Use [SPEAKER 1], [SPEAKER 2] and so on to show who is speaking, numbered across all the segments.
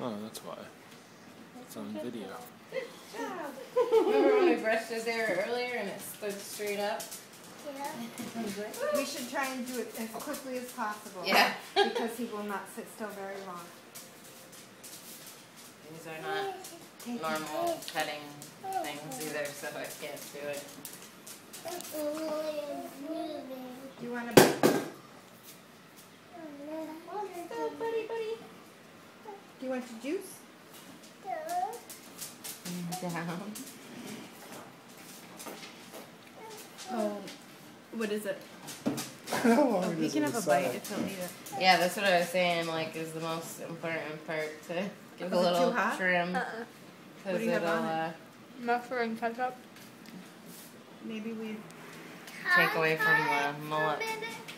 [SPEAKER 1] Oh, that's why. It's on video.
[SPEAKER 2] Good job. Remember when we brushed his hair earlier and it stood straight up?
[SPEAKER 3] Yeah.
[SPEAKER 4] We should try and do it as quickly as possible.
[SPEAKER 2] Yeah.
[SPEAKER 4] Because he will not sit still very long.
[SPEAKER 2] These are not normal cutting things either, so I can't do it.
[SPEAKER 4] Do you want to bite? Stop, buddy. Do you want your juice?
[SPEAKER 2] Down.
[SPEAKER 4] Oh, what is it?
[SPEAKER 1] How long
[SPEAKER 4] He can have a bite if he'll eat it.
[SPEAKER 2] Yeah, that's what I was saying, like, is the most important part to give a
[SPEAKER 4] Was it
[SPEAKER 2] little
[SPEAKER 4] too hot?
[SPEAKER 2] trim.
[SPEAKER 4] What
[SPEAKER 2] Because
[SPEAKER 4] do you have
[SPEAKER 2] it'll
[SPEAKER 4] on
[SPEAKER 3] Muffler and ketchup.
[SPEAKER 4] Maybe we...
[SPEAKER 2] take away from the mullet.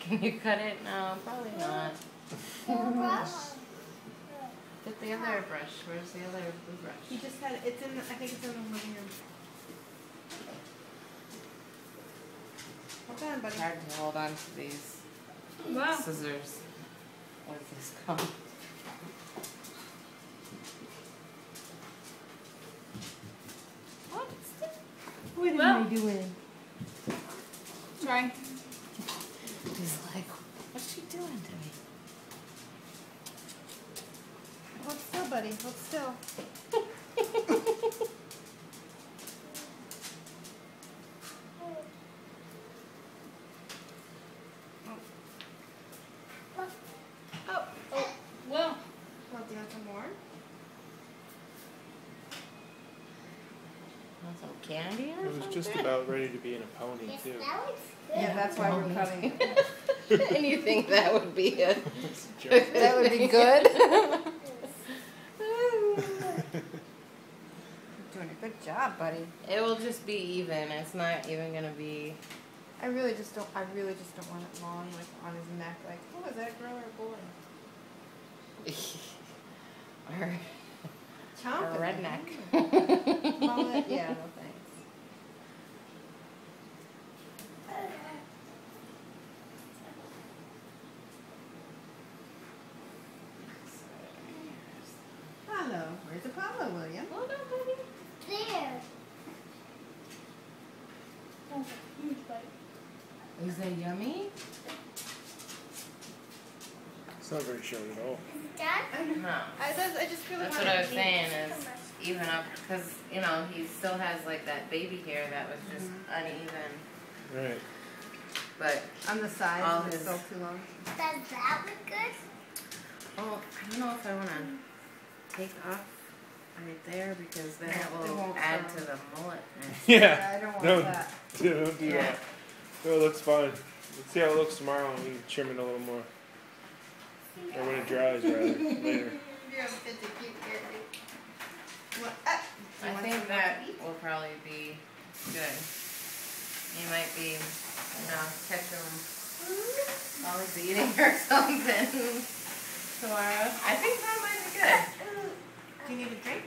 [SPEAKER 2] Can you cut it? No, probably not. Get the other brush. Where's the other blue brush?
[SPEAKER 4] He just had it's in. I think it's in the living room. Hold on, buddy.
[SPEAKER 2] It's hard to hold on to these
[SPEAKER 3] Wow.
[SPEAKER 2] scissors. What is this called?
[SPEAKER 4] What
[SPEAKER 3] Well.
[SPEAKER 4] am I doing?
[SPEAKER 3] Try.
[SPEAKER 2] He's like, what's she doing to me?
[SPEAKER 4] Hold still, buddy. Hold still.
[SPEAKER 3] Well.
[SPEAKER 4] Well, do you want some more?
[SPEAKER 2] Want some candy or
[SPEAKER 1] It was just
[SPEAKER 2] something?
[SPEAKER 1] about ready to be in a pony, too.
[SPEAKER 4] Yeah, that's why we're cutting it.
[SPEAKER 2] And you think that would be a...
[SPEAKER 1] It's a joke.
[SPEAKER 2] that would be good?
[SPEAKER 4] You're doing a good job, buddy.
[SPEAKER 2] It will just be even. It's not even gonna be...
[SPEAKER 4] I really just don't want it long, like on his neck. Like, oh, is that a girl or a boy?
[SPEAKER 2] or
[SPEAKER 4] Chomping.
[SPEAKER 2] a redneck.
[SPEAKER 4] Mullet? Yeah, no thanks. Hello. Where's Apollo, William?
[SPEAKER 2] Hold on, baby.
[SPEAKER 3] There.
[SPEAKER 2] Is that yummy?
[SPEAKER 1] It's not very short at all.
[SPEAKER 3] Done?
[SPEAKER 2] No.
[SPEAKER 4] I just really
[SPEAKER 2] That's
[SPEAKER 4] want
[SPEAKER 2] what I was saying is even up because you know he still has like that baby hair that was just uneven,
[SPEAKER 1] Right.
[SPEAKER 2] but
[SPEAKER 4] on the sides,
[SPEAKER 2] all
[SPEAKER 4] it's
[SPEAKER 2] his-
[SPEAKER 4] still too long.
[SPEAKER 3] Does that look good?
[SPEAKER 2] oh I don't know if I want to take off right there because then
[SPEAKER 4] No,
[SPEAKER 2] it
[SPEAKER 4] it
[SPEAKER 2] will
[SPEAKER 4] won't
[SPEAKER 2] add
[SPEAKER 4] show.
[SPEAKER 2] to the mullet.
[SPEAKER 1] Yeah.
[SPEAKER 4] I don't want
[SPEAKER 1] No.
[SPEAKER 4] that.
[SPEAKER 1] Don't do
[SPEAKER 2] Yeah.
[SPEAKER 1] that. No, it looks fine. Let's see how it looks tomorrow and we can trim it a little more. Or when it dries, rather, later.
[SPEAKER 4] You have such a cute character. What?
[SPEAKER 2] I think that will probably be good. You might be, catch him while he's eating or something tomorrow. I think that might be good.
[SPEAKER 4] Do you need a drink?